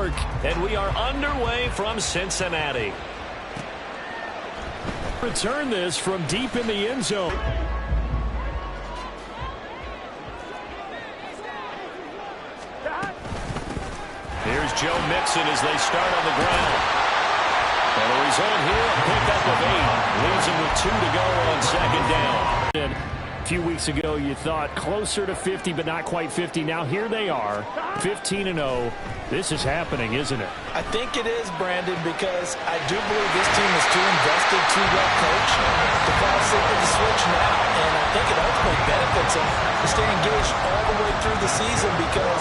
work, and we are underway from Cincinnati. Return this from deep in the end zone. Here's Joe Mixon as they start on the ground. And the result here, a pickup of 8. Leaves him with 2 to go on second down. A few weeks ago, you thought closer to 50, but not quite 50. Now here they are, 15-0. This is happening, isn't it? I think it is, Brandon, because I do believe this team is too invested, too well coached to fall sick of the switch now. And I think it ultimately benefits them to stay engaged all the way through the season because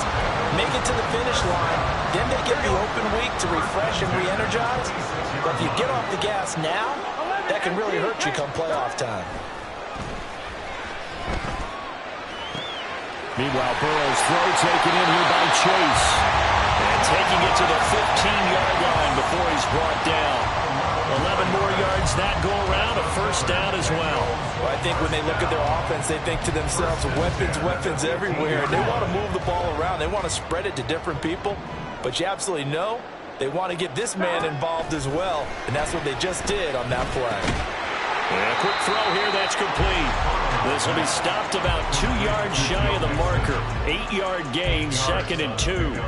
make it to the finish line, then they get the open week to refresh and re-energize. But if you get off the gas now, that can really hurt you come playoff time. Meanwhile, Burrow's throw taken in here by Chase. And taking it to the 15-yard line before he's brought down. 11 more yards that go around, a first down as well. Well, I think when they look at their offense, they think to themselves, weapons, weapons everywhere. And they want to move the ball around. They want to spread it to different people. But you absolutely know they want to get this man involved as well. And that's what they just did on that play. And a quick throw here, that's complete. This will be stopped about 2 yards shy of the marker. 8-yard gain, 2nd and 2.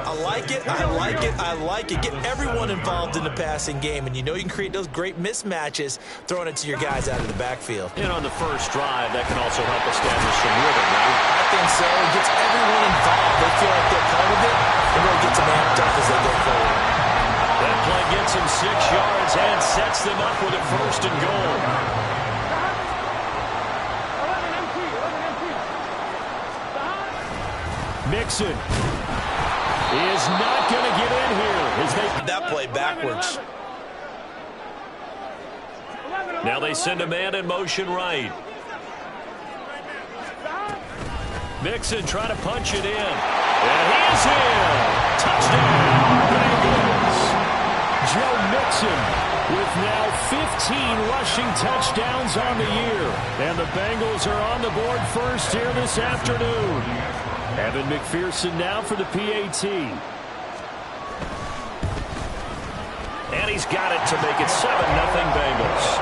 I like it, I like it, I like it. Get everyone involved in the passing game, and you know you can create those great mismatches throwing it to your guys out of the backfield. And on the first drive, that can also help establish some rhythm, right? I think so. It gets everyone involved. They feel like they're part of it, and really gets them amped up as they go forward. That play gets them 6 yards and sets them up with a 1st and goal. Mixon is not going to get in here. As they that play backwards. Now they send a man in motion right. Mixon trying to punch it in. And he's in. Touchdown, Bengals. Joe Mixon with now 15 rushing touchdowns on the year. And the Bengals are on the board first here this afternoon. Evan McPherson now for the PAT. And he's got it to make it 7-0 Bengals.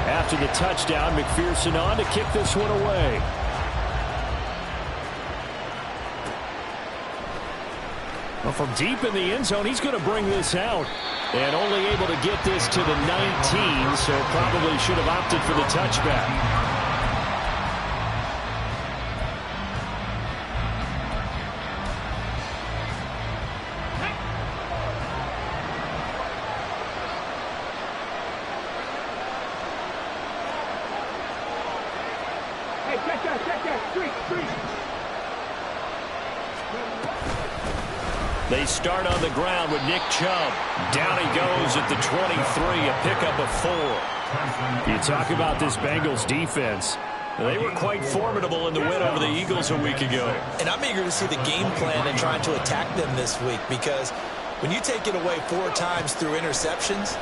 After the touchdown, McPherson on to kick this one away. Well, from deep in the end zone, he's going to bring this out. And only able to get this to the 19, so probably should have opted for the touchback. They start on the ground with Nick Chubb. Down he goes at the 23, a pickup of 4. You talk about this Bengals defense. They were quite formidable in the win over the Eagles a week ago. And I'm eager to see the game plan and trying to attack them this week because when you take it away 4 times through interceptions,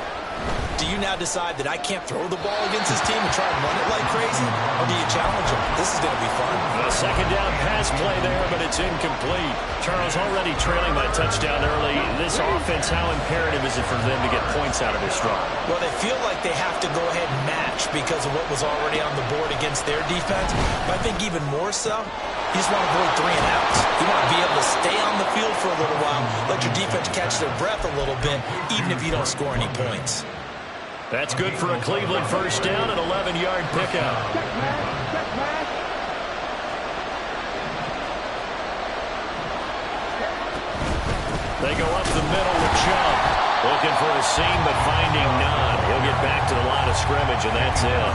do you now decide that I can't throw the ball against this team and try and run it like crazy? Or do you challenge them? This is going to be fun. A second down pass play there, but it's incomplete. Charles already trailing that touchdown early. This offense, how imperative is it for them to get points out of this drive? Well, they feel like they have to go ahead and match because of what was already on the board against their defense. But I think even more so, you just want to avoid 3 and outs. You want to be able to stay on the field for a little while, let your defense catch their breath a little bit, even if you don't score any points. That's good for a Cleveland first down, an 11-yard pickup. They go up the middle with Chubb. Looking for a seam, but finding none. He'll get back to the line of scrimmage, and that's it.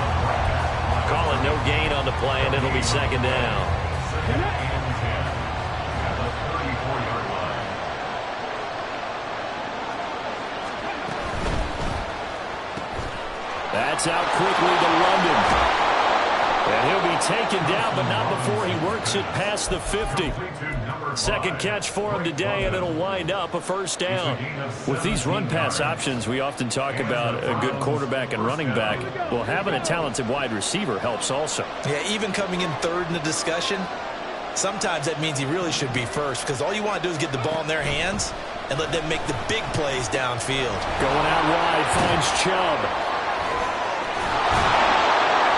Calling no gain on the play, and it'll be second down. That's out quickly to London. And he'll be taken down, but not before he works it past the 50. Second catch for him today, and it'll wind up a first down. With these run-pass options, we often talk about a good quarterback and running back. Well, having a talented wide receiver helps also. Yeah, even coming in third in the discussion, sometimes that means he really should be first, because all you want to do is get the ball in their hands and let them make the big plays downfield. Going out wide, finds Chubb.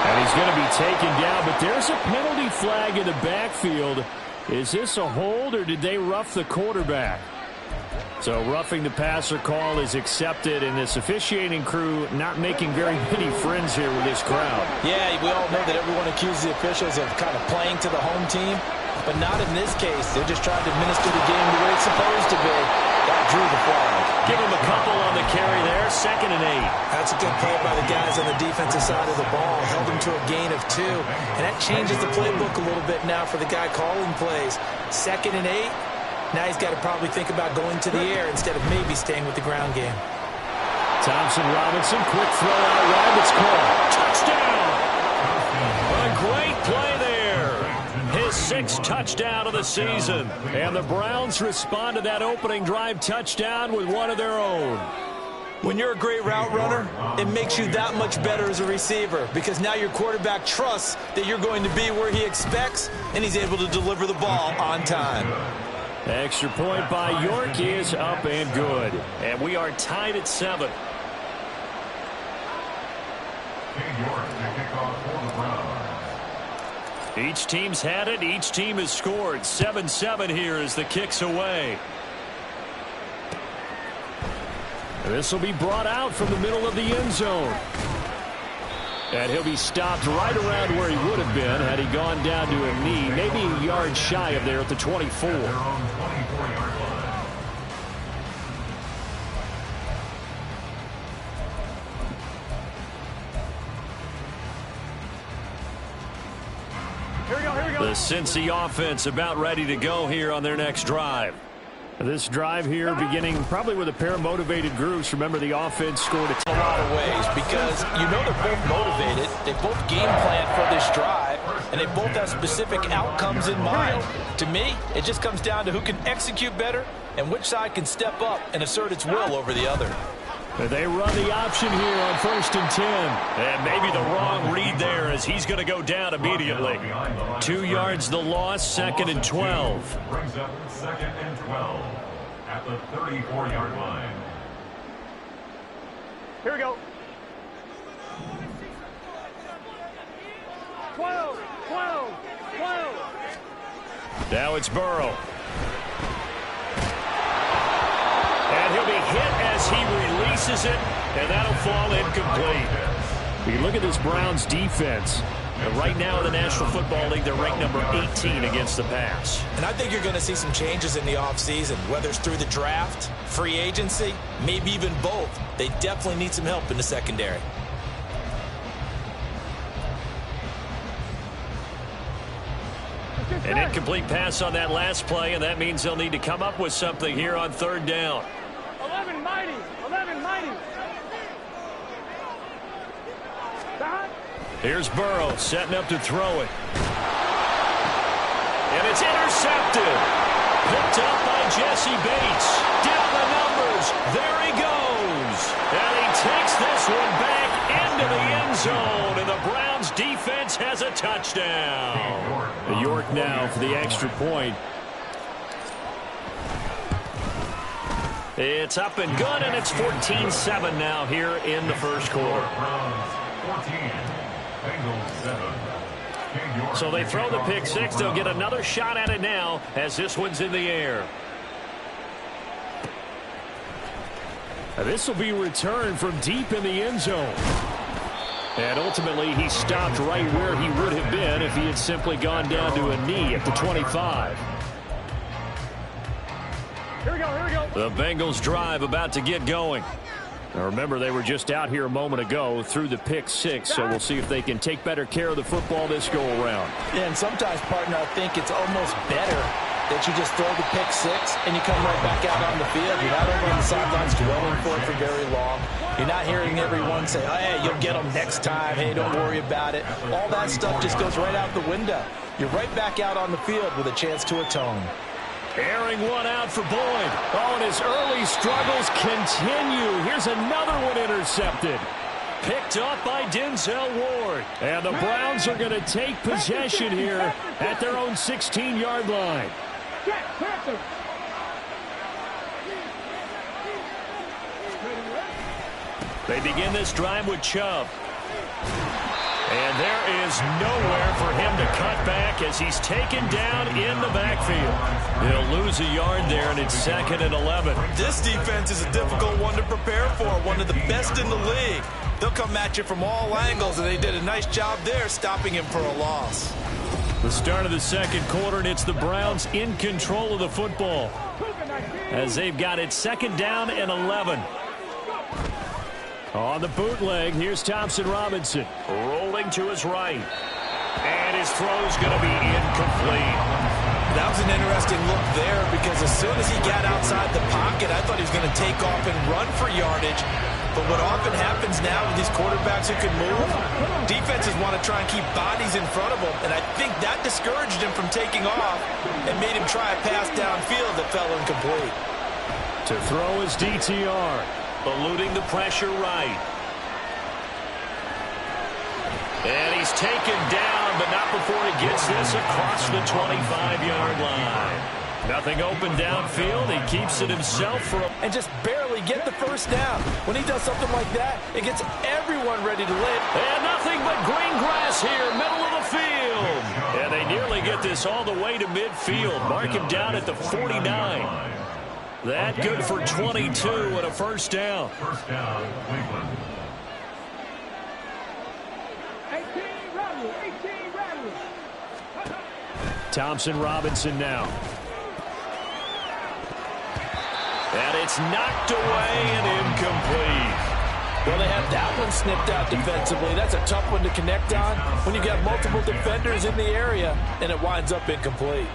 And he's going to be taken down, but there's a penalty flag in the backfield. Is this a hold, or did they rough the quarterback? So roughing the passer call is accepted, and this officiating crew not making very many friends here with this crowd. Yeah, we all know that everyone accuses the officials of kind of playing to the home team, but not in this case. They're just trying to administer the game the way it's supposed to be. That drew the flag. Give him a couple on the carry there, 2nd and 8. That's a good play by the guys on the defensive side of the ball. Held him to a gain of 2. And that changes the playbook a little bit now for the guy calling plays. 2nd and 8. Now he's got to probably think about going to the air instead of maybe staying with the ground game. Thompson Robinson, quick throw out wide. It's caught. Touchdown! A great play there. His 6th touchdown of the season. And the Browns respond to that opening drive touchdown with one of their own. When you're a great route runner, it makes you that much better as a receiver, because now your quarterback trusts that you're going to be where he expects, and he's able to deliver the ball on time. Extra point by York is up and good. And we are tied at 7. Each team's had it. Each team has scored. 7-7 here as the kick's away. This will be brought out from the middle of the end zone. And he'll be stopped right around where he would have been had he gone down to a knee, maybe a yard shy of there at the 24. The Cincy offense about ready to go here on their next drive. This drive here beginning probably with a pair of motivated groups. Remember, the offense scored a lot of ways, because you know they're both motivated. They both game plan for this drive, and they both have specific outcomes in mind. To me, it just comes down to who can execute better and which side can step up and assert its will over the other. They run the option here on 1st and 10. And maybe the wrong read there, as he's going to go down immediately. 2 yards the loss, 2nd and 12. Brings up 2nd and 12 at the 34-yard line. Here we go. 12, 12, 12. Now it's Burrow. And he'll be hit as he releases it, and that'll fall incomplete. You look at this Browns defense. Right now in the National Football League, they're ranked number 18 against the pass. And I think you're going to see some changes in the offseason, whether it's through the draft, free agency, maybe even both. They definitely need some help in the secondary. An incomplete pass on that last play, and that means they'll need to come up with something here on 3rd down. 11 mighty, 11 mighty. Here's Burrow setting up to throw it. And it's intercepted. Picked up by Jesse Bates. Down the numbers. There he goes. And he takes this one back into the end zone. And the Browns defense has a touchdown. York now for the extra point. It's up and good, and it's 14-7 now here in the first quarter. So they throw the pick six. They'll get another shot at it now as this one's in the air. This will be returned from deep in the end zone. And ultimately, he stopped right where he would have been if he had simply gone down to a knee at the 25. Here we go, here we go. The Bengals drive about to get going. Now remember, they were just out here a moment ago through the pick six, so we'll see if they can take better care of the football this go around. Yeah, and sometimes, partner, I think it's almost better that you just throw the pick six and you come right back out on the field. You're not over on the sidelines dwelling for it for very long. You're not hearing everyone say, oh, hey, you'll get them next time. Hey, don't worry about it. All that stuff just goes right out the window. You're right back out on the field with a chance to atone. Airing one out for Boyd. Oh, and his early struggles continue. Here's another one intercepted. Picked up by Denzel Ward. And the Browns are going to take possession here at their own 16-yard line. They begin this drive with Chubb. And there is nowhere for him to cut back as he's taken down in the backfield. He'll lose a yard there, and it's 2nd and 11. This defense is a difficult one to prepare for, one of the best in the league. They'll come at you from all angles, and they did a nice job there stopping him for a loss. The start of the second quarter, and it's the Browns in control of the football as they've got it 2nd down and 11. On the bootleg, here's Thompson Robinson. Rolling to his right. And his throw's going to be incomplete. That was an interesting look there because as soon as he got outside the pocket, I thought he was going to take off and run for yardage. But what often happens now with these quarterbacks who can move, defenses want to try and keep bodies in front of them. And I think that discouraged him from taking off and made him try a pass downfield that fell incomplete. To throw his DTR. Eluding the pressure right. And he's taken down, but not before he gets this across the 25-yard line. Nothing open downfield. He keeps it himself and just barely get the first down. When he does something like that, it gets everyone ready to live. And nothing but green grass here, middle of the field. And they nearly get this all the way to midfield. Mark him down at the 49. That good for 22 and a first down. First down, Cleveland. 18 rally. Thompson Robinson now. And it's knocked away and incomplete. Well, they have that one snipped out defensively. That's a tough one to connect on when you got multiple defenders in the area and it winds up incomplete.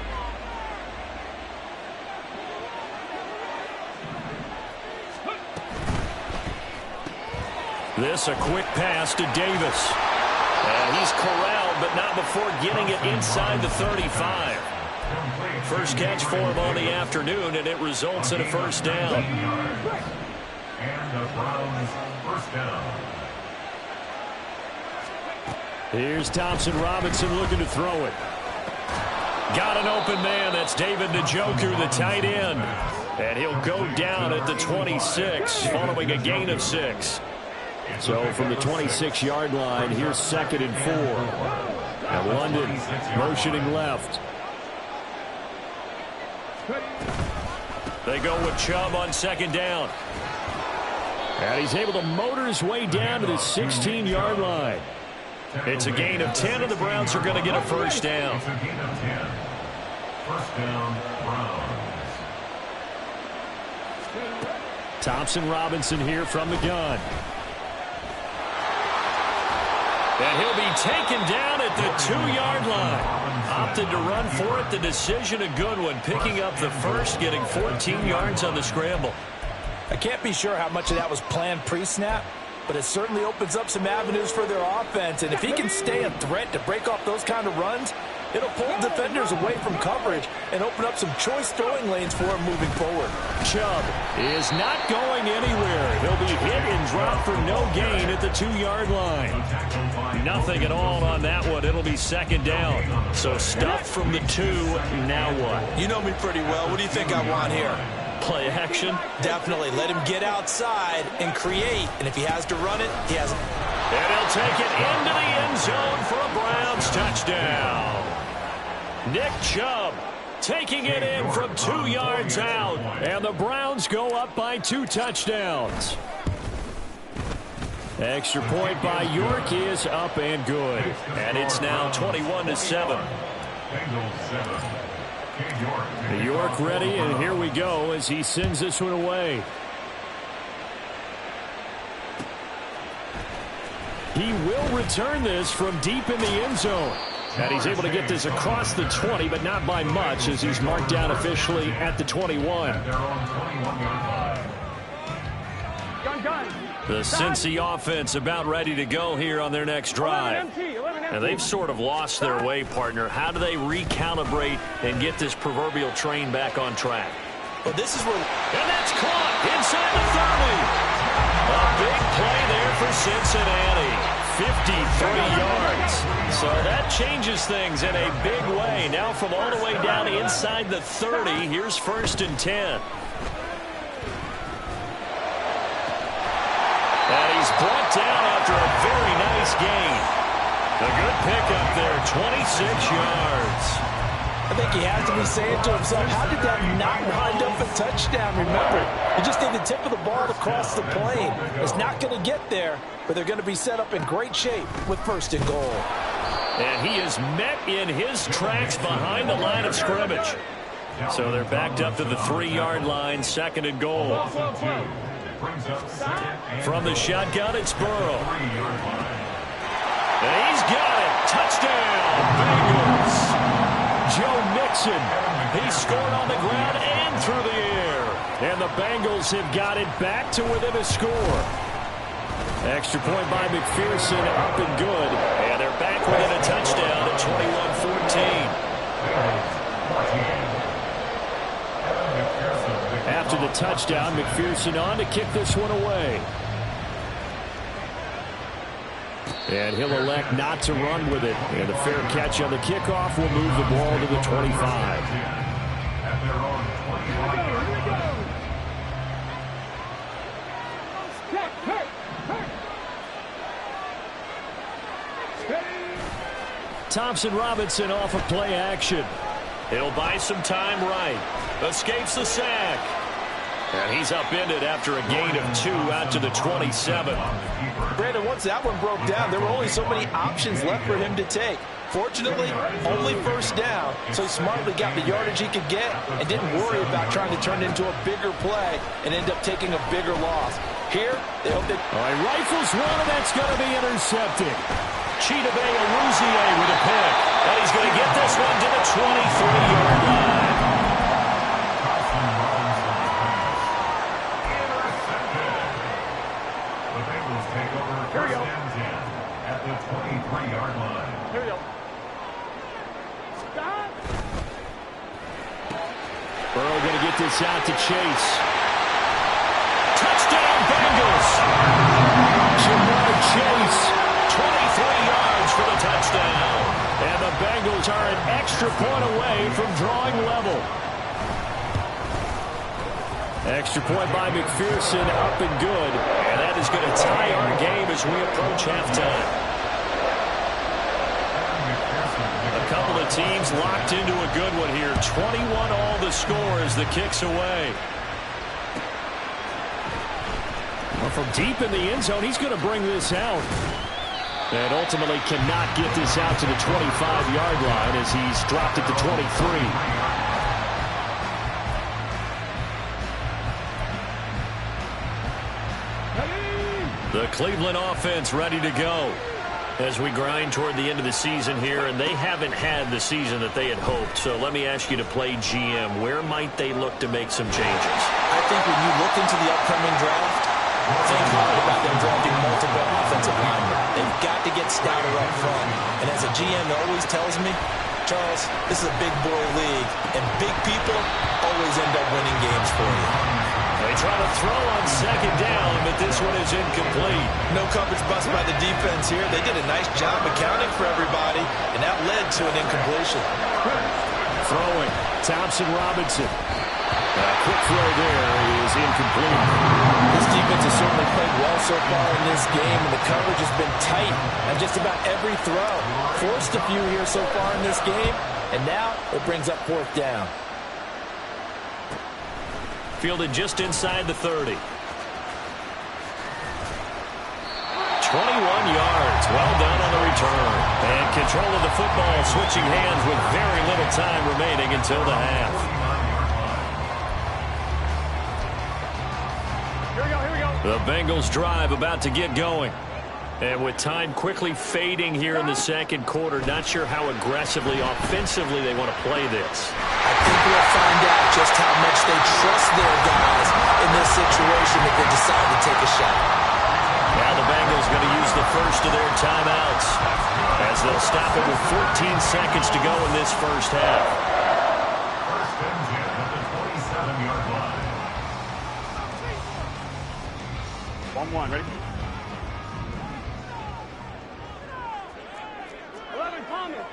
This a quick pass to Davis. And he's corralled, but not before getting it inside the 35. First catch for him on the afternoon, and it results in a first down. And the Browns first down. Here's Thompson Robinson looking to throw it. Got an open man. That's David Njoku, the tight end. And he'll go down at the 26, following a gain of 6. So from the 26-yard line, here's 2nd and 4. And London motioning left. They go with Chubb on 2nd down. And he's able to motor his way down to the 16-yard line. It's a gain of 10, and the Browns are going to get a first down. It's a gain of 10. First down, Browns. Thompson Robinson here from the gun. And he'll be taken down at the 2-yard line. Opted to run for it. The decision a good one. Picking up the first, getting 14 yards on the scramble. I can't be sure how much of that was planned pre-snap, but it certainly opens up some avenues for their offense. And if he can stay a threat to break off those kind of runs, it'll pull defenders away from coverage and open up some choice throwing lanes for him moving forward. Chubb is not going anywhere. He'll be hit and dropped for no gain at the 2-yard line. Nothing at all on that one. It'll be 2nd down. So stuff from the 2. Now what? You know me pretty well. What do you think I want here? Play action? Definitely. Let him get outside and create. And if he has to run it, he has it. And he'll take it into the end zone for a Browns touchdown. Nick Chubb taking it in from 2 yards out. And the Browns go up by 2 touchdowns. Extra point by York is up and good. And it's now 21-7. York ready, and here we go as he sends this one away. He will return this from deep in the end zone. And he's able to get this across the 20, but not by much, as he's marked down officially at the 21. The Cincy offense about ready to go here on their next drive. And they've sort of lost their way, partner. How do they recalibrate and get this proverbial train back on track? Well, this is where... And that's caught inside the 30. A big play there for Cincinnati. 53 yards. So that changes things in a big way. Now from all the way down inside the 30, here's 1st and 10. And he's brought down after a very nice gain. A good pickup there, 26 yards. I think he has to be saying to himself, how did that not wind up a touchdown? Remember, you just need the tip of the ball to cross the plane. It's not going to get there, but they're going to be set up in great shape with 1st and goal. And he is met in his tracks behind the line of scrimmage. So they're backed up to the 3-yard line, 2nd and goal. From the shotgun, it's Burrow. And he's got it. Touchdown, Bengals. Joe Mixon, he scored on the ground and through the air. And the Bengals have got it back to within a score. Extra point by McPherson, up and good. And they're back within a touchdown at 21-14. After the touchdown, McPherson on to kick this one away. And he'll elect not to run with it. And the fair catch on the kickoff will move the ball to the 25. Thompson Robinson off of play action. He'll buy some time right. Escapes the sack. And he's upended after a gain of 2 out to the 27. Brandon, once that one broke down, there were only so many options left for him to take. Fortunately, only 1st down, so he smartly got the yardage he could get and didn't worry about trying to turn it into a bigger play and end up taking a bigger loss. Here, they hope that... All right, rifles one, and that's going to be intercepted. Chidobe Awuzie with a pick. And he's going to get this one to the 23-yard line. The Bengals take over 1st and 10 at the 23-yard line. Here we go. Stop. Burrow going to get this out to Chase. Touchdown, Bengals. Jamar Chase, 23 yards for the touchdown. And the Bengals are an extra point away from drawing level. Extra point by McPherson, up and good. And that is going to tie our game as we approach halftime. A couple of teams locked into a good one here. 21 all the score as the kick's away. Well, from deep in the end zone, he's going to bring this out. And ultimately cannot get this out to the 25-yard line as he's dropped it to 23. The Cleveland offense ready to go as we grind toward the end of the season here, and they haven't had the season that they had hoped. So let me ask you to play GM. Where might they look to make some changes? I think when you look into the upcoming draft, think hard about them drafting multiple offensive linemen. They've got to get stouter up front. And as a GM always tells me, Charles, this is a big boy league, and big people always end up winning games for you. They try to throw on 2nd down, but this one is incomplete. No coverage bust by the defense here. They did a nice job accounting for everybody, and that led to an incompletion. Throwing, Thompson Robinson. A quick throw there is incomplete. This defense has certainly played well so far in this game, and the coverage has been tight on just about every throw. Forced a few here so far in this game, and now it brings up 4th down. Fielded just inside the 30. 21 yards. Well done on the return. And control of the football, switching hands with very little time remaining until the half. Here we go, here we go. The Bengals drive about to get going. And with time quickly fading here in the second quarter, not sure how aggressively, offensively they want to play this. I think we'll find out just how much they trust their guys in this situation if they decide to take a shot. Now the Bengals going to use the first of their timeouts as they'll stop it with 14 seconds to go in this first half. First and 10 at the 27-yard line. 1-1, ready? 11, Thomas.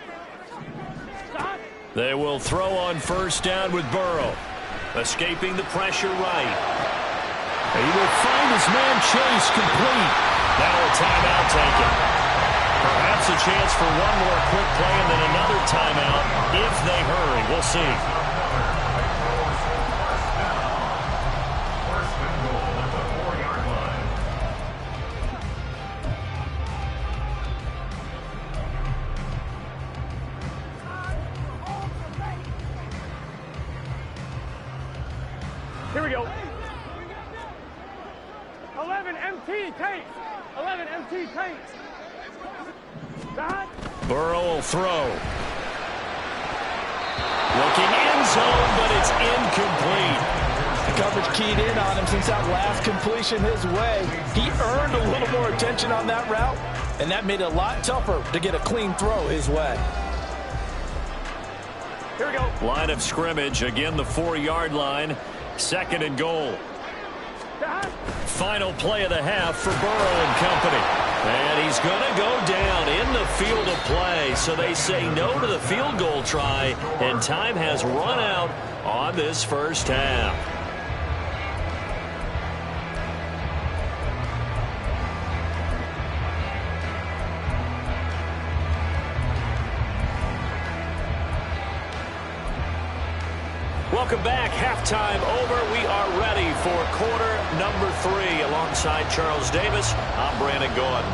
Stop. They will throw on first down with Burrow. Escaping the pressure right. He will find his man Chase complete. Now a timeout taken. Perhaps a chance for one more quick play and then another timeout if they hurry. We'll see. First and goal at the 4-yard line. Here we go. 11 MT tanks. 11 MT tanks. Stop. Burrow will throw. Looking end zone, but it's incomplete. The coverage keyed in on him since that last completion his way. He earned a little more attention on that route, and that made it a lot tougher to get a clean throw his way. Here we go. Line of scrimmage, again the 4-yard line. Second and goal. Stop. Final play of the half for Burrow and company. And he's going to go down in the field of play. So they say no to the field goal try, and time has run out on this first half. Welcome back. Halftime over. We are ready for quarter number 3. Alongside Charles Davis, I'm Brandon Gordon.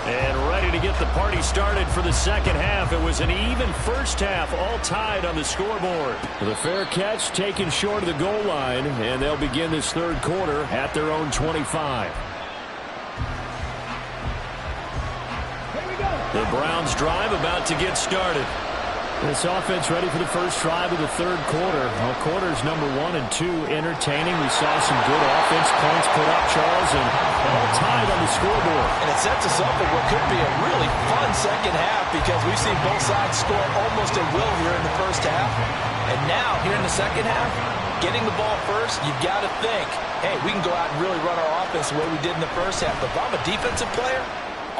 And ready to get the party started for the second half. It was an even first half, all tied on the scoreboard. The fair catch taken short of the goal line, and they'll begin this third quarter at their own 25. The Browns drive about to get started. This offense ready for the first drive of the third quarter. Well, quarters number 1 and 2 entertaining. We saw some good offense points put up, Charles, and all tied on the scoreboard. And it sets us up for what could be a really fun second half because we've seen both sides score almost at will here in the first half. And now, here in the second half, getting the ball first, you've got to think, hey, we can go out and really run our offense the way we did in the first half. But if I'm a defensive player,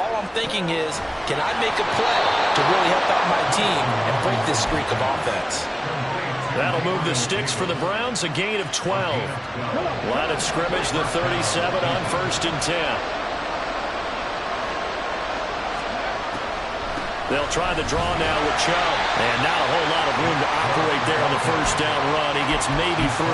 all I'm thinking is, can I make a play to really help out my team and break this streak of offense? That'll move the sticks for the Browns, a gain of 12. Line of scrimmage, the 37 on first and 10. They'll try the draw now with Chubb. And not a whole lot of room to operate there on the first down run. He gets maybe 3.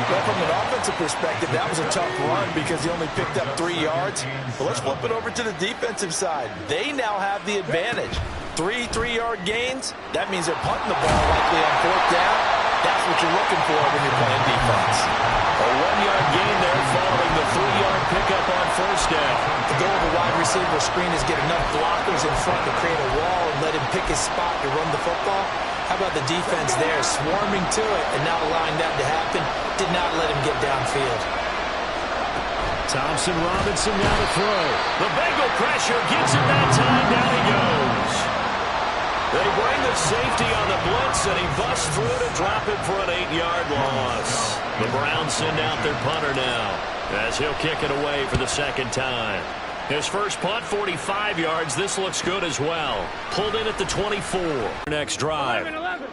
Well, from an offensive perspective, that was a tough run because he only picked up 3 yards. But let's flip it over to the defensive side. They now have the advantage. 3 3-yard gains. That means they're punting the ball likely on fourth down. That's what you're looking for when you're playing defense. A 1-yard gain there following the 3-yard pickup on first down. The goal of a wide receiver screen is get enough blockers in front to create a wall and let him pick his spot to run the football. How about the defense there, swarming to it and not allowing that to happen? Did not let him get downfield. Thompson Robinson now to throw. The Bengal pressure gets him that time. Down he goes. They bring the safety on the blitz, and he busts through to drop it for an 8-yard loss. The Browns send out their punter now, as he'll kick it away for the second time. His first punt, 45 yards. This looks good as well. Pulled in at the 24. Next drive. 11.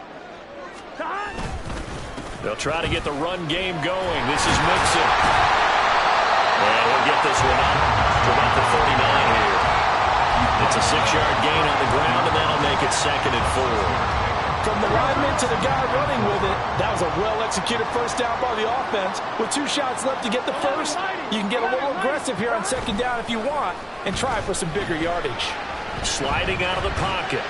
Stop. They'll try to get the run game going. This is Mixon. And we'll get this one up to about the 39 here. It's a 6-yard gain on the ground, and that'll make it second and 4. From the lineman to the guy running with it, that was a well-executed first down by the offense. With 2 shots left to get the first, you can get a little aggressive here on second down if you want and try for some bigger yardage. Sliding out of the pocket.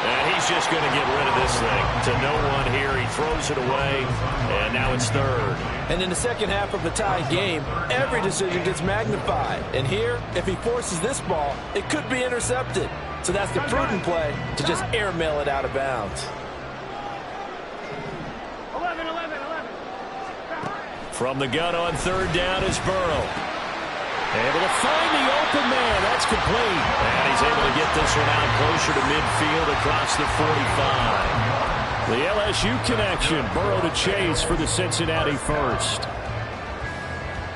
And he's just going to get rid of this thing. To no one here. He throws it away, and now it's third. And in the second half of a tied game, every decision gets magnified. And here, if he forces this ball, it could be intercepted. So that's the prudent play to just airmail it out of bounds. 11. From the gun on third down is Burrow. Able to find the open man. That's complete. And he's able to get this one out closer to midfield across the 45. The LSU connection. Burrow to Chase for the Cincinnati first.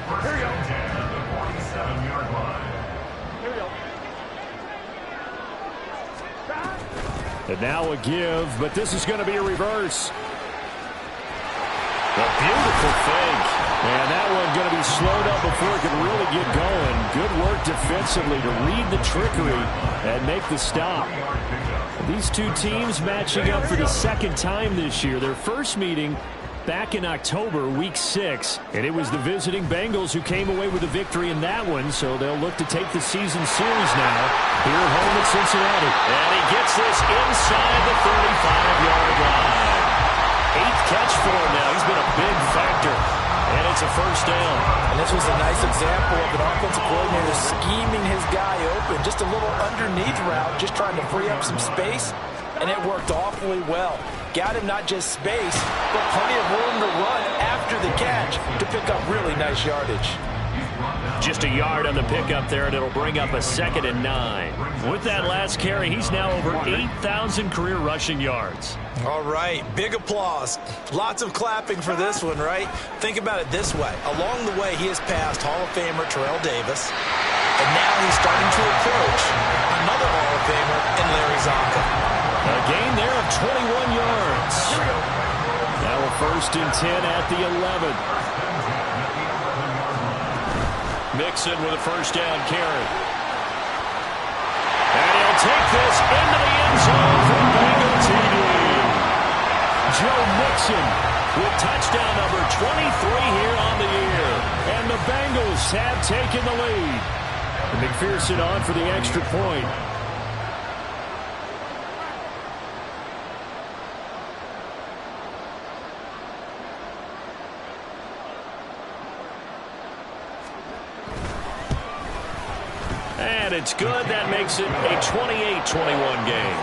First and 10 at the 47-yard line. Here we go. And now a give, but this is going to be a reverse. A beautiful fake. And that one going to be slowed up before it can really get going. Good work defensively to read the trickery and make the stop. These two teams matching up for the second time this year. Their first meeting back in October, week 6. And it was the visiting Bengals who came away with the victory in that one. So they'll look to take the season series now here at home in Cincinnati. And he gets this inside the 35-yard line. 8th catch for him now. He's been a big factor. And it's a first down. And this was a nice example of an offensive coordinator scheming his guy open. Just a little underneath route, just trying to free up some space. And it worked awfully well. Got him not just space, but plenty of room to run after the catch to pick up really nice yardage. Just a yard on the pickup there, and it'll bring up a 2nd and 9. With that last carry, he's now over 8,000 career rushing yards. All right, big applause. Lots of clapping for this one, right? Think about it this way. Along the way, he has passed Hall of Famer Terrell Davis, and now he's starting to approach another Hall of Famer in Larry Zonka. A gain there of 21 yards. Now a 1st and 10 at the 11. Mixon with a first down carry. And he'll take this into the end zone for Bengal TD. Joe Mixon with touchdown number 23 here on the year. And the Bengals have taken the lead. And McPherson on for the extra point. And it's good. That makes it a 28-21 game.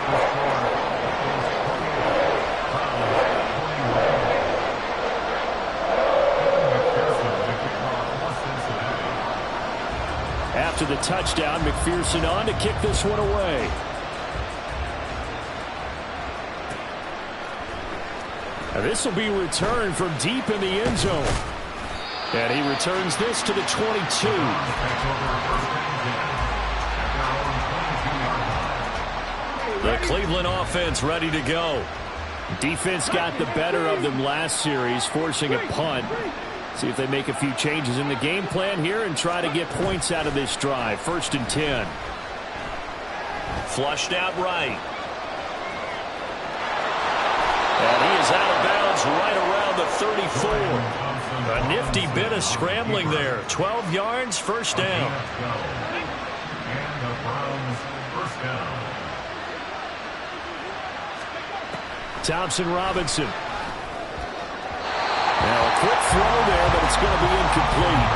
After the touchdown, McPherson on to kick this one away. Now this will be returned from deep in the end zone. And he returns this to the 22. The Cleveland offense ready to go. Defense got the better of them last series, forcing a punt. See if they make a few changes in the game plan here and try to get points out of this drive. 1st and 10. Flushed out right. And he is out of bounds right around the 34. A nifty bit of scrambling there. 12 yards, 1st down. And the Browns first down. Thompson Robinson. Now a quick throw there, but it's going to be incomplete.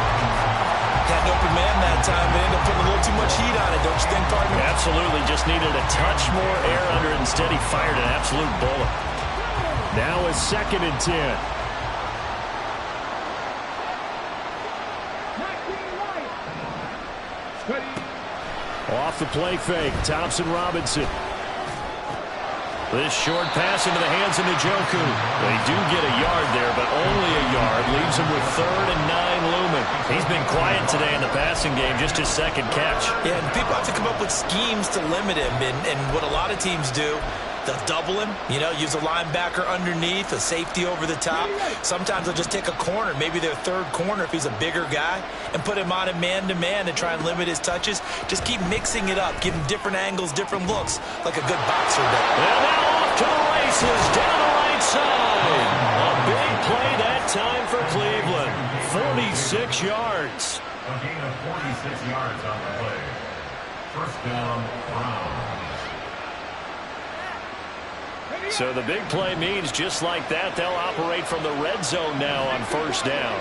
Had an open man that time, but ended up putting a little too much heat on it, don't you think, partner? Absolutely, just needed a touch more air under it. Instead, he fired an absolute bullet. Now a 2nd and 10. Off the play fake, Thompson Robinson. This short pass into the hands of Njoku. They do get a yard there, but only a yard. Leaves him with 3rd and 9 looming. He's been quiet today in the passing game, just his 2nd catch. Yeah, and people have to come up with schemes to limit him. And what a lot of teams do, they'll double him, use a linebacker underneath, a safety over the top. Sometimes they'll just take a corner, maybe their 3rd corner if he's a bigger guy, and put him on a man-to-man and try and limit his touches. Just keep mixing it up, give him different angles, different looks, like a good boxer does. And now off to the races, down the right side. A big play that time for Cleveland. 46 yards. A gain of 46 yards on the play. First down, Browns. So the big play means just like that, they'll operate from the red zone now on first down.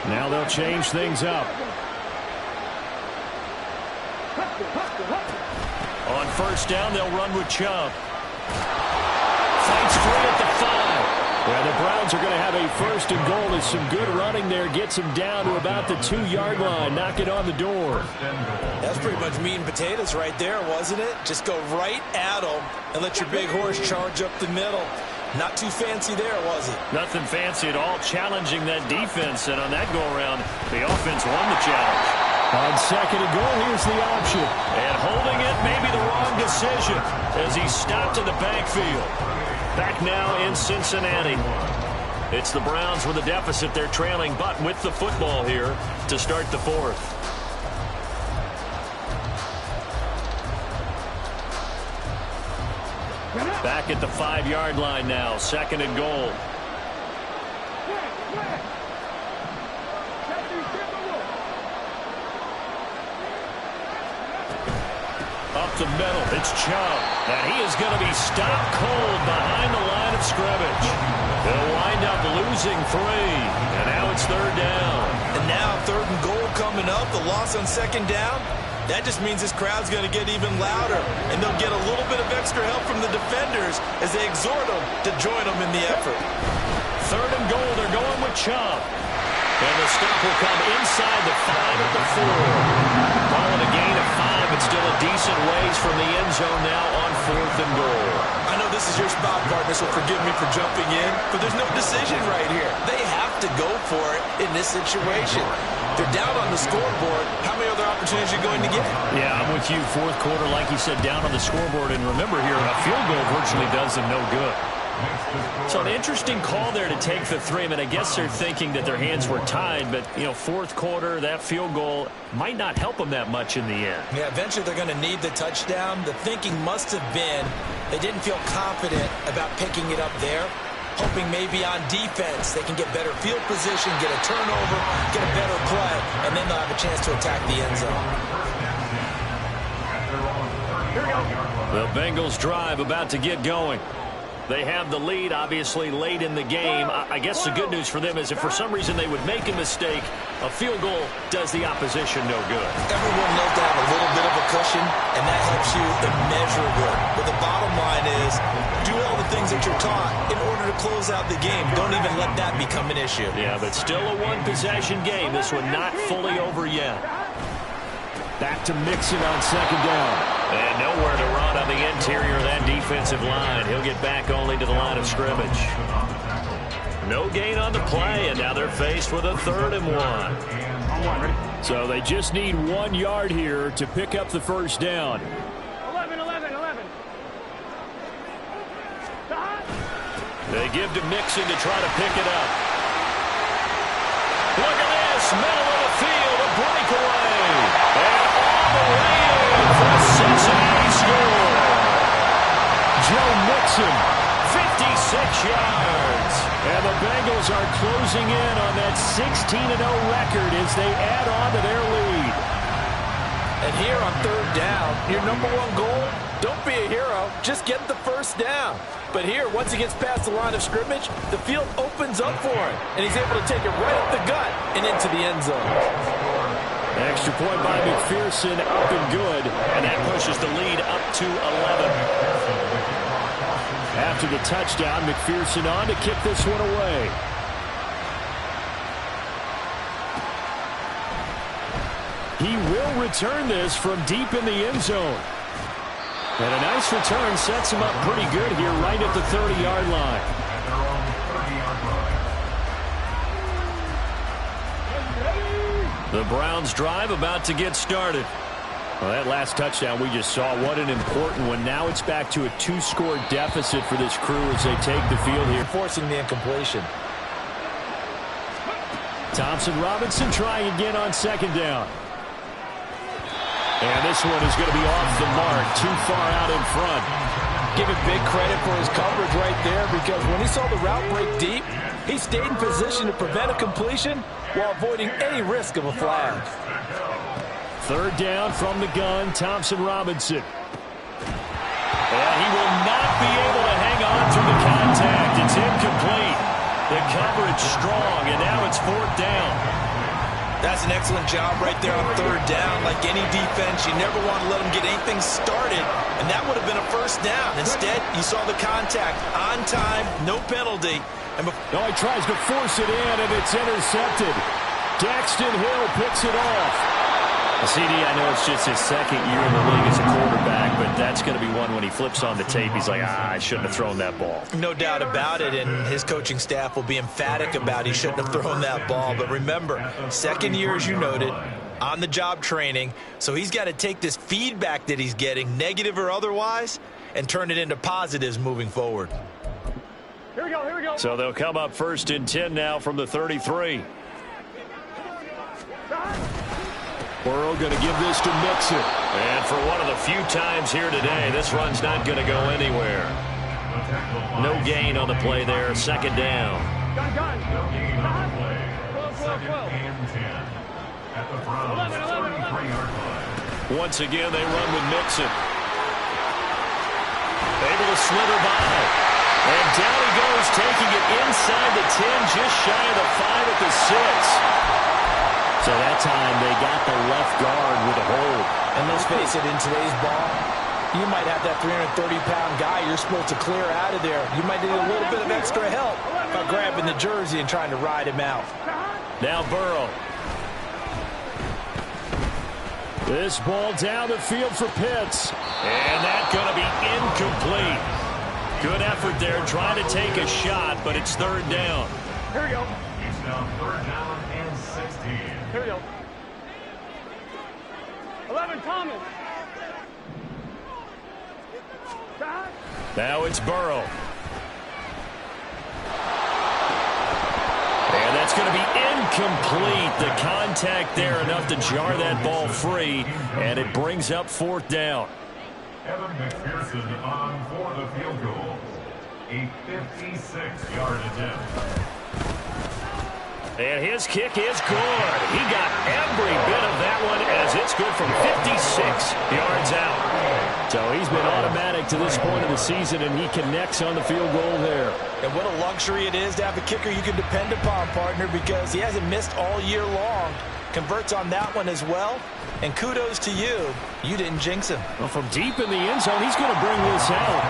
Now they'll change things up. On first down, they'll run with Chubb. Fights free at the 5. Well, the Browns are going to have a first and goal as some good running there gets him down to about the 2-yard line. Knock it on the door. That's pretty much meat and potatoes right there, wasn't it? Just go right at them and let your big horse charge up the middle. Not too fancy there, was it? Nothing fancy at all, challenging that defense. And on that go-around, the offense won the challenge. On second and goal, here's the option. And holding it may be the wrong decision as he stopped in the backfield. Back now in Cincinnati. It's the Browns with a deficit. They're trailing, but with the football here to start the fourth. Back at the 5-yard line now. Second and goal. Up the middle, it's Chubb. And he is going to be stopped cold behind the line of scrimmage. They'll wind up losing 3. And now it's third down. And now third and goal coming up. The loss on second down. That just means this crowd's going to get even louder. And they'll get a little bit of extra help from the defenders as they exhort them to join them in the effort. Third and goal, they're going with Chubb. And the stop will come inside the 5 at the 4. Ball in a gain of 5, but still a decent ways from the end zone now on fourth and goal. I know this is your spot, partner, so forgive me for jumping in, but there's no decision right here. They have to go for it in this situation. They're down on the scoreboard. How many other opportunities are you going to get? Yeah, I'm with you. Fourth quarter, like you said, down on the scoreboard. And remember here, a field goal virtually does them no good. So an interesting call there to take the 3. I mean, I guess they're thinking that their hands were tied, but, you know, fourth quarter, that field goal might not help them that much in the end. Yeah, eventually they're going to need the touchdown. The thinking must have been they didn't feel confident about picking it up there, hoping maybe on defense they can get better field position, get a turnover, get a better play, and then they'll have a chance to attack the end zone. The Bengals drive about to get going. They have the lead, obviously, late in the game. I guess the good news for them is if for some reason they would make a mistake, a field goal does the opposition no good. Everyone knows to have a little bit of a cushion, and that helps you immeasurably. But the bottom line is do all the things that you're taught in order to close out the game. Don't even let that become an issue. Yeah, but still a one-possession game. This one not fully over yet. Back to Mixon on second down. And nowhere to run on the interior of that defensive line. He'll get back only to the line of scrimmage. No gain on the play, and now they're faced with a 3rd and 1. So they just need 1 yard here to pick up the first down. 11. They give to Mixon to try to pick it up. Look at this, middle of the field, a breakaway. And all the way in for a Cincinnati score. Joe Mixon, 56 yards. And the Bengals are closing in on that 16-0 record as they add on to their lead. And here on third down, your number 1 goal, don't be a hero, just get the first down. But here, once he gets past the line of scrimmage, the field opens up for him, and he's able to take it right up the gut and into the end zone. Extra point by McPherson, up and good. And that pushes the lead up to 11. After the touchdown, McPherson on to kick this one away. He will return this from deep in the end zone. And a nice return sets him up pretty good here right at the 30-yard line. The Browns drive about to get started. Well, that last touchdown we just saw, what an important one. Now it's back to a 2-score deficit for this crew as they take the field here. Forcing the incompletion. Thompson Robinson trying again on second down. And this one is going to be off the mark, too far out in front. Give him big credit for his coverage right there because when he saw the route break deep, he stayed in position to prevent a completion while avoiding any risk of a flag. Third down from the gun, Thompson Robinson. won't be able to hang on through the contact. It's incomplete. The coverage strong, and now it's 4th down. That's an excellent job right there on 3rd down. Like any defense, you never want to let them get anything started, and that would have been a 1st down. Instead, you saw the contact on time, no penalty. No, he tries to force it in, and it's intercepted. Daxton Hill picks it off. CD, I know it's just his 2nd year in the league as a quarterback, but that's going to be one when he flips on the tape. He's like, I shouldn't have thrown that ball. No doubt about it, and his coaching staff will be emphatic about he shouldn't have thrown that ball. But remember, 2nd year, as you noted, on-the-job training, so he's got to take this feedback that he's getting, negative or otherwise, and turn it into positives moving forward. Here we go, here we go. So they'll come up 1st and 10 now from the 33. Burrow going to give this to Mixon. And for one of the few times here today, this run's not going to go anywhere. No gain on the play there. 2nd down. Gun. No gain on the play. 2nd and 10 at the Browns' 33-yard line. Once again, they run with Mixon. Able to slither by. And down he goes, taking it inside the 10, just shy of the 5 at the 6. So that time they got the left guard with a hold. And let's face it, in today's ball, you might have that 330-pound guy you're supposed to clear out of there. You might need a little bit of extra help by grabbing the jersey and trying to ride him out. Now Burrow. This ball down the field for Pitts. And that's going to be incomplete. Good effort there, trying to take a shot, but it's 3rd down. Here we go. It's now 3rd down and 16. Here we go. 11, Thomas. Now it's Burrow. And that's going to be incomplete. The contact there enough to jar that ball free, and it brings up 4th down. Evan McPherson on for the field goal. A 56-yard attempt. And his kick is good. He got every bit of that one as it's good from 56 yards out. So he's been automatic to this point of the season, and he connects on the field goal there. And what a luxury it is to have a kicker you can depend upon, partner, because he hasn't missed all year long. Converts on that one as well. And kudos to you. You didn't jinx him. Well, from deep in the end zone, he's going to bring this out.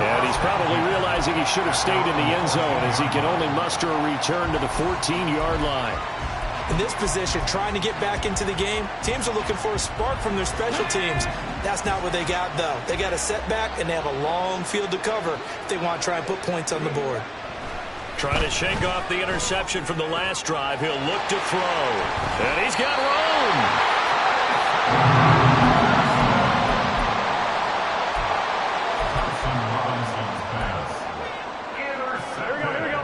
And he's probably realizing he should have stayed in the end zone as he can only muster a return to the 14-yard line. In this position, trying to get back into the game, teams are looking for a spark from their special teams. That's not what they got, though. They got a setback, and they have a long field to cover if they want to try and put points on the board. Trying to shake off the interception from the last drive. He'll look to throw. And he's got room. Here we go.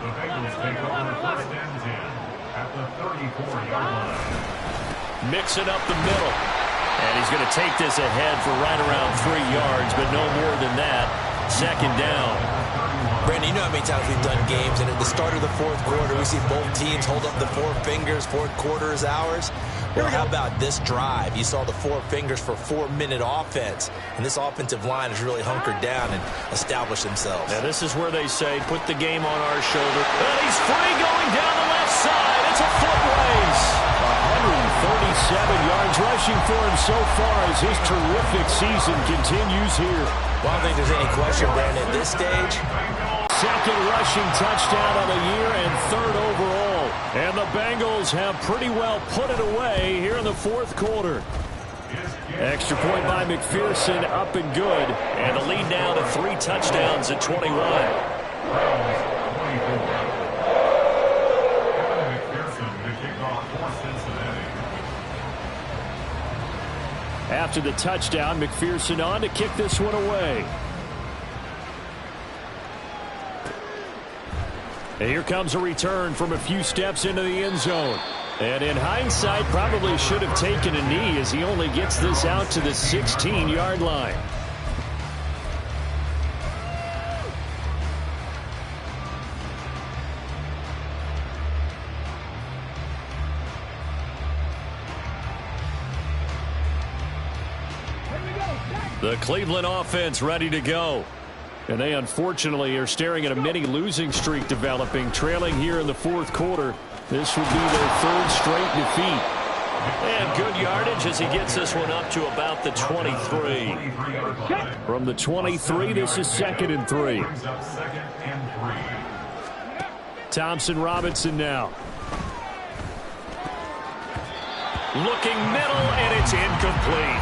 The Bengals take over 1st and 10 at the 34-yard line. Mixing up the middle. And he's going to take this ahead for right around 3 yards, but no more than that. 2nd down. Brandon, you know how many times we've done games, and at the start of the 4th quarter, we see both teams hold up the 4 fingers, 4th quarter is ours. Well, how about this drive? You saw the 4 fingers for 4-minute offense, and this offensive line has really hunkered down and established themselves. Now, this is where they say, put the game on our shoulder. And he's free going down the left side. It's a foot race. 137 yards rushing for him so far as his terrific season continues here. Well, I don't think there's any question, Brandon, at this stage. 2nd rushing touchdown of the year and 3rd overall. And the Bengals have pretty well put it away here in the 4th quarter. Extra point by McPherson, up and good. And the lead now to 3 touchdowns at 21. After the touchdown, McPherson on to kick this one away. And here comes a return from a few steps into the end zone. And in hindsight, probably should have taken a knee as he only gets this out to the 16-yard line. The Cleveland offense ready to go. And they unfortunately are staring at a mini losing streak developing, trailing here in the fourth quarter. This would be their third straight defeat. And good yardage as he gets this one up to about the 23. From the 23, this is 2nd and 3. Thompson Robinson now. Looking middle, and it's incomplete.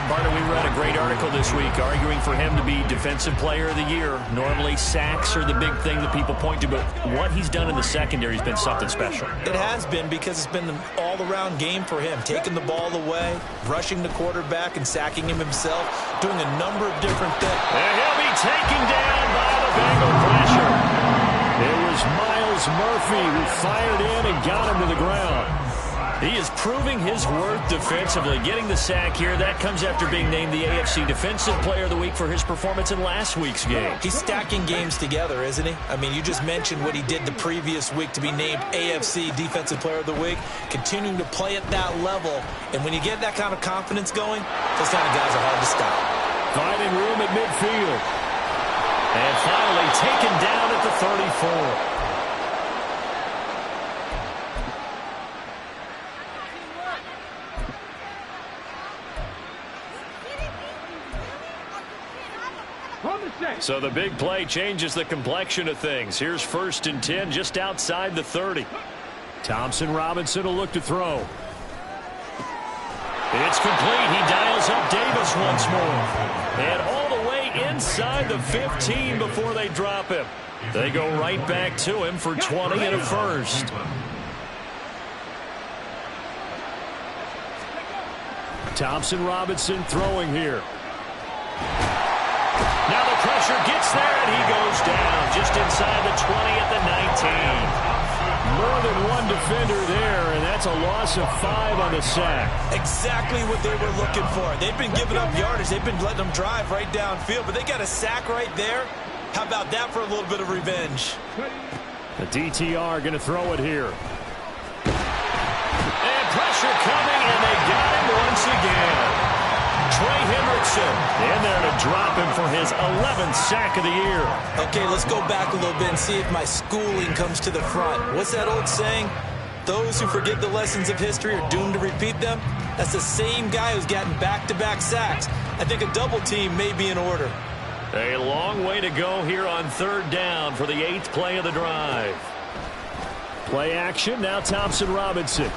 Barter, we read a great article this week arguing for him to be Defensive Player of the Year. Normally, sacks are the big thing that people point to, but what he's done in the secondary has been something special. It has been, because it's been an all-around game for him, taking the ball away, rushing the quarterback and sacking him himself, doing a number of different things. And he'll be taken down by the Bengal pressure. It was Miles Murphy who fired in and got him to the ground. He is proving his worth defensively, getting the sack here. That comes after being named the AFC Defensive Player of the Week for his performance in last week's game. He's stacking games together, isn't he? I mean, you just mentioned what he did the previous week to be named AFC Defensive Player of the Week, continuing to play at that level. And when you get that kind of confidence going, those kind of guys are hard to stop. Finding room at midfield. And finally taken down at the 34. So the big play changes the complexion of things. Here's 1st and 10 just outside the 30. Thompson Robinson will look to throw. It's complete. He dials up Davis once more. And all the way inside the 15 before they drop him. They go right back to him for 20 and a first. Thompson Robinson throwing here. Now the pressure gets there, and he goes down just inside the 20 at the 19. More than one defender there, and that's a loss of 5 on the sack. Exactly what they were looking for. They've been giving up yardage. They've been letting them drive right downfield, but they got a sack right there. How about that for a little bit of revenge? The DTR going to throw it here. And pressure coming, and they got him once again. Trey Hendrickson in there to drop him for his 11th sack of the year. Okay, let's go back a little bit and see if my schooling comes to the front. What's that old saying? Those who forget the lessons of history are doomed to repeat them. That's the same guy who's gotten back-to-back sacks. I think a double team may be in order. A long way to go here on 3rd down for the 8th play of the drive. Play action, now Thompson Robinson.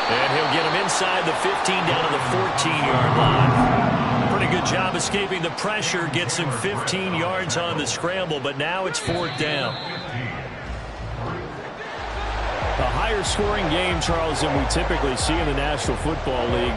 And he'll get him inside the 15 down to the 14-yard line. Pretty good job escaping the pressure. Gets him 15 yards on the scramble, but now it's 4th down. A higher scoring game, Charles, than we typically see in the National Football League.